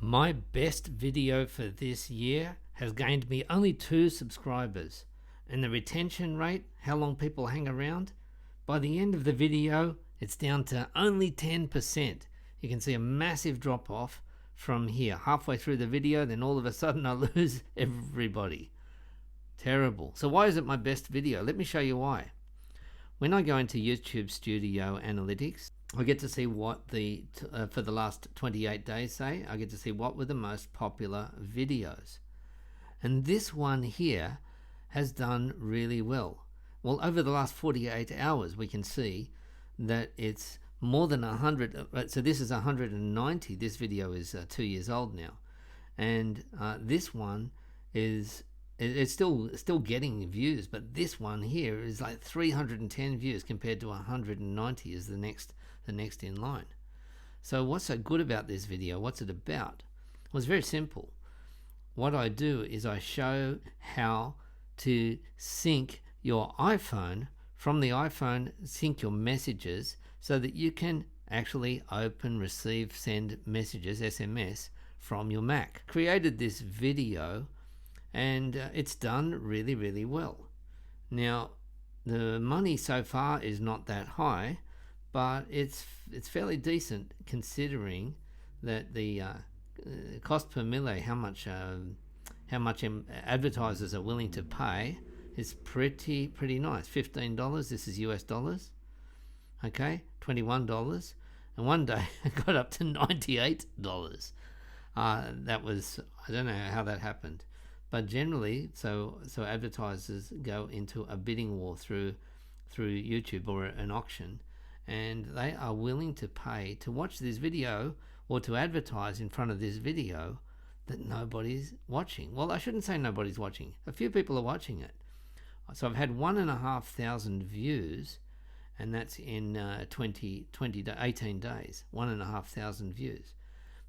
My best video for this year has gained me only 2 subscribers, and the retention rate, how long people hang around, by the end of the video it's down to only 10%. You can see a massive drop off from here halfway through the video, then all of a sudden I lose everybody. Terrible. So why is it my best video? Let me show you why. When I go into YouTube Studio Analytics, I get to see what for the last 28 days, say, I get to see what were the most popular videos. And this one here has done really well. Well, over the last 48 hours, we can see that it's more than 100. So this is 190. This video is 2 years old now. And this one is it's still getting views, but this one here is like 310 views compared to 190 is the next in line. So what's so good about this video? What's it about? Well, it's very simple. What I do is I show how to sync your iPhone from the iPhone, sync your messages so that you can actually open, receive, send messages, SMS, from your Mac. Created this video and it's done really, really well. Now, the money so far is not that high, but it's fairly decent considering that the cost per mille, how much advertisers are willing to pay, is pretty nice. $15. This is US dollars. Okay, $21, and one day it got up to $98. That was, I don't know how that happened, but generally, so advertisers go into a bidding war through YouTube or an auction, and they are willing to pay to watch this video or to advertise in front of this video that nobody's watching. Well, I shouldn't say nobody's watching. A few people are watching it. So I've had 1,500 views, and that's in 18 days, 1,500 views.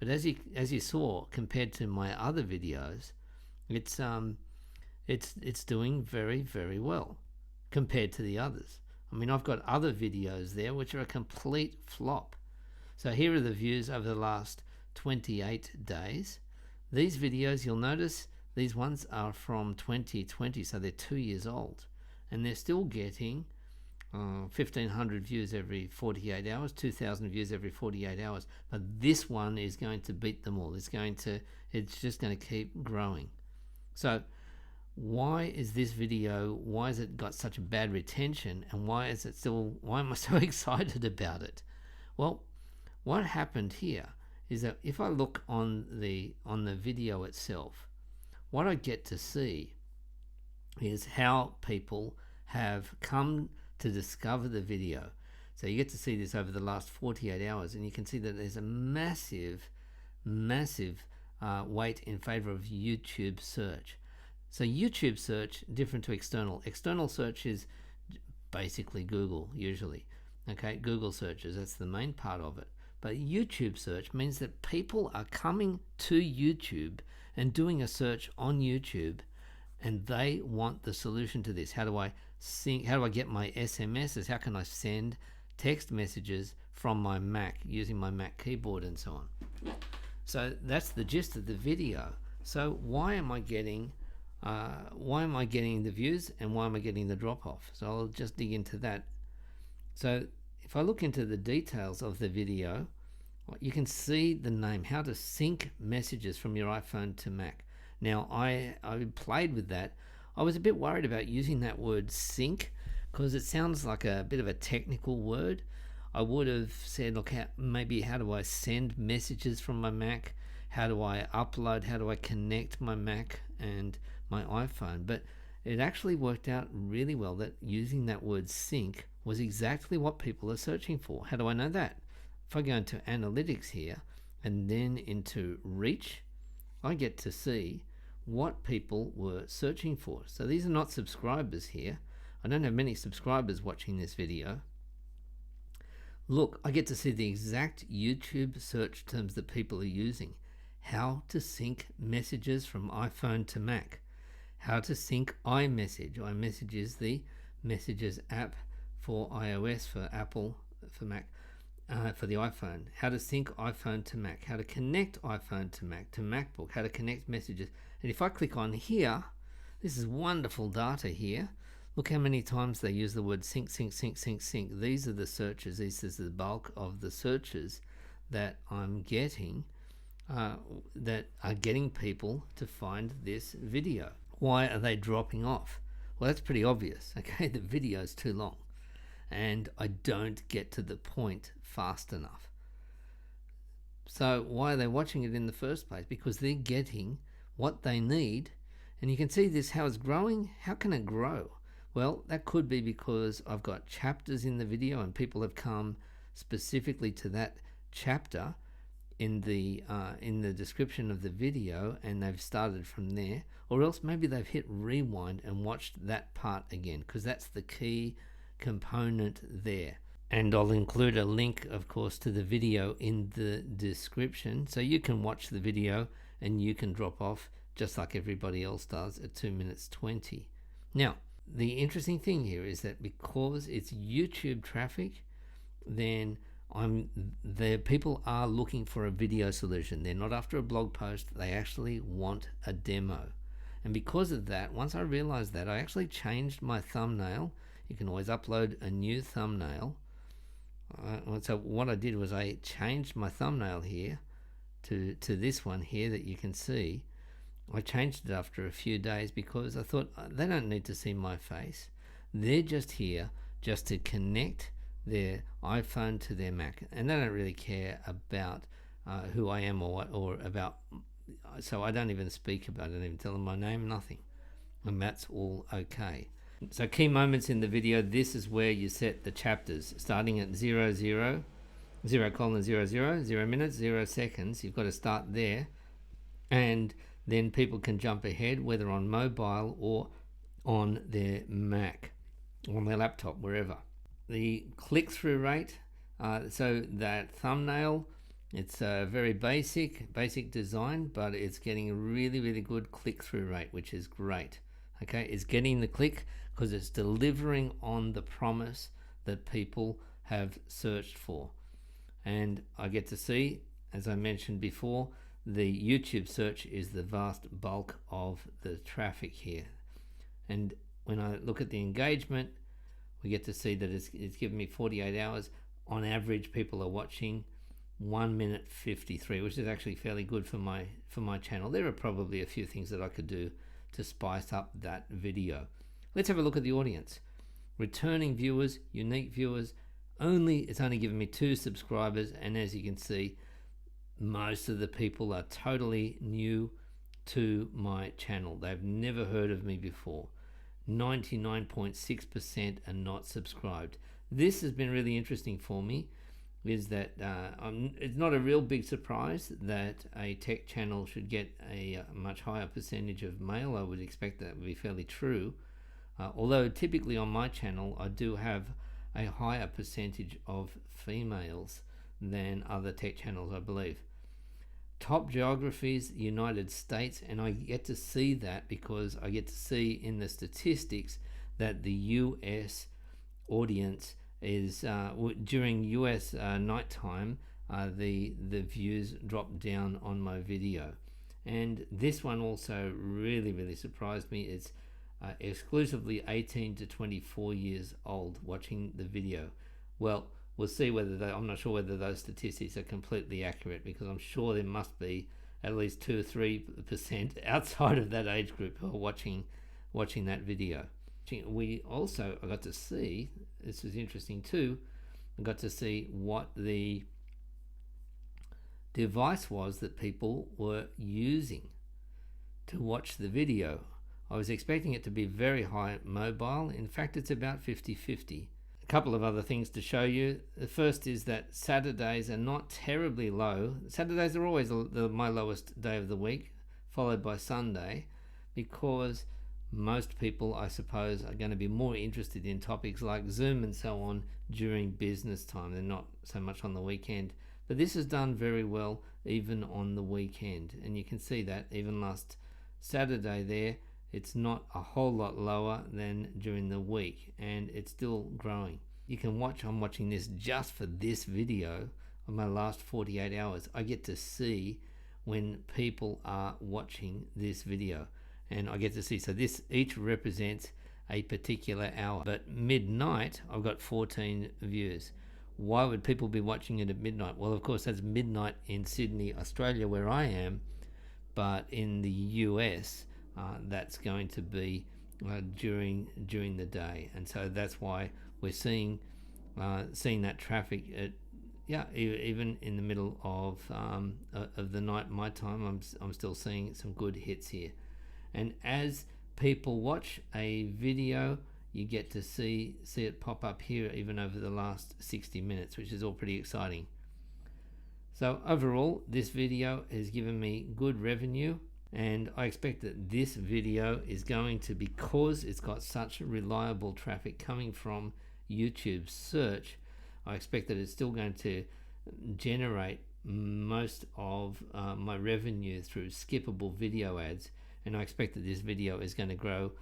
But as you saw, compared to my other videos, it's doing very, very well compared to the others. I mean, I've got other videos there which are a complete flop. So here are the views over the last 28 days. These videos, you'll notice these ones are from 2020, so they're 2 years old, and they're still getting 1,500 views every 48 hours, 2,000 views every 48 hours. But this one is going to beat them all. It's just going to keep growing. So why is this video, why has it got such a bad retention, and why am I so excited about it? Well, what happened here is that if I look on the video itself, what I get to see is how people have come to discover the video. So you get to see this over the last 48 hours, and you can see that there's a massive weight in favor of YouTube search. So YouTube search, different to external. External search is basically Google, usually. Okay, Google searches, that's the main part of it. But YouTube search means that people are coming to YouTube and doing a search on YouTube, and they want the solution to this. How do I get my SMSs? How can I send text messages from my Mac using my Mac keyboard and so on? So that's the gist of the video. So why am I getting the views, and why am I getting the drop off? So I'll just dig into that. So if I look into the details of the video, you can see the name, how to sync messages from your iPhone to Mac. Now I played with that. I was a bit worried about using that word sync because it sounds like a bit of a technical word. I would have said, look, how do I send messages from my Mac? How do I upload? How do I connect my Mac and my iPhone? But it actually worked out really well that using that word sync was exactly what people are searching for. How do I know that? If I go into analytics here and then into reach, I get to see what people were searching for. So these are not subscribers here. I don't have many subscribers watching this video. Look, I get to see the exact YouTube search terms that people are using. How to sync messages from iPhone to Mac. How to sync iMessage. iMessage is the messages app for iOS, for Apple, for Mac. for the iPhone, how to sync iPhone to Mac, how to connect iPhone to Mac, to MacBook, how to connect messages. And if I click on here, this is wonderful data here. Look how many times they use the word sync, sync, sync, sync, sync. These are the searches. This is the bulk of the searches that I'm getting that are getting people to find this video. Why are they dropping off? Well, that's pretty obvious. Okay, the video is too long and I don't get to the point fast enough. So why are they watching it in the first place? Because they're getting what they need. And you can see this, how it's growing. How can it grow? Well, that could be because I've got chapters in the video and people have come specifically to that chapter in the description of the video and they've started from there. Or else maybe they've hit rewind and watched that part again, because that's the key component there. And I'll include a link, of course, to the video in the description, so you can watch the video and you can drop off just like everybody else does at 2 minutes 20. Now, the interesting thing here is that because it's YouTube traffic, then people are looking for a video solution. They're not after a blog post. They actually want a demo. And because of that, once I realized that, I actually changed my thumbnail. You can always upload a new thumbnail. So what I did was I changed my thumbnail here to this one here that you can see. I changed it after a few days because I thought they don't need to see my face. They're just here just to connect their iPhone to their Mac, and they don't really care about who I am or about. So I don't even speak about it. I don't even tell them my name, nothing, and that's all okay. So key moments in the video. This is where you set the chapters, starting at 0:00, 0 minutes, 0 seconds. You've got to start there, and then people can jump ahead, whether on mobile or on their Mac, on their laptop, wherever. The click-through rate, so that thumbnail, it's a very basic design, but it's getting a really, really good click-through rate, which is great. Okay, it's getting the click because it's delivering on the promise that people have searched for. And I get to see, as I mentioned before, the YouTube search is the vast bulk of the traffic here. And when I look at the engagement, we get to see that it's given me 48 hours. On average, people are watching 1 minute 53, which is actually fairly good for my channel. There are probably a few things that I could do to spice up that video. Let's have a look at the audience. Returning viewers, unique viewers, it's only given me 2 subscribers, and as you can see, most of the people are totally new to my channel. They've never heard of me before. 99.6% are not subscribed. This has been really interesting for me, is that it's not a real big surprise that a tech channel should get a much higher percentage of male. I would expect that would be fairly true. Although typically on my channel I do have a higher percentage of females than other tech channels, I believe. Top geographies, United States, and I get to see that because I get to see in the statistics that the US audience is during US nighttime, the views drop down on my video. And this one also really surprised me. It's exclusively 18 to 24 years old watching the video. Well, we'll see whether I'm not sure whether those statistics are completely accurate, because I'm sure there must be at least 2 or 3% outside of that age group who are watching that video. I got to see, this is interesting too, I got to see what the device was that people were using to watch the video. I was expecting it to be very high mobile. In fact, it's about 50-50. A couple of other things to show you. The first is that Saturdays are not terribly low. Saturdays are always my lowest day of the week, followed by Sunday, because most people, I suppose, are going to be more interested in topics like Zoom and so on during business time. They're not so much on the weekend. But this has done very well even on the weekend. And you can see that even last Saturday there, it's not a whole lot lower than during the week, and it's still growing. you can watch. I'm watching this just for this video of my last 48 hours. I get to see when people are watching this video, and I get to see, so this each represents a particular hour. But midnight, I've got 14 views. Why would people be watching it at midnight? Well, of course, that's midnight in Sydney, Australia, where I am, but in the US, that's going to be during the day, and so that's why we're seeing that traffic at, even in the middle of the night, my time. I'm still seeing some good hits here, and as people watch a video, you get to see it pop up here even over the last 60 minutes, which is all pretty exciting. So overall, this video has given me good revenue, and I expect that this video is going to, because it's got such reliable traffic coming from YouTube search, I expect that it's still going to generate most of my revenue through skippable video ads, and I expect that this video is going to grow.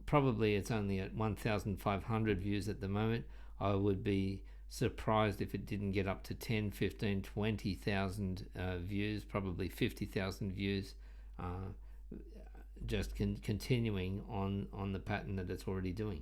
Probably it's only at 1,500 views at the moment. I would be surprised if it didn't get up to 10, 15, 20,000 views, probably 50,000 views, just continuing on the pattern that it's already doing.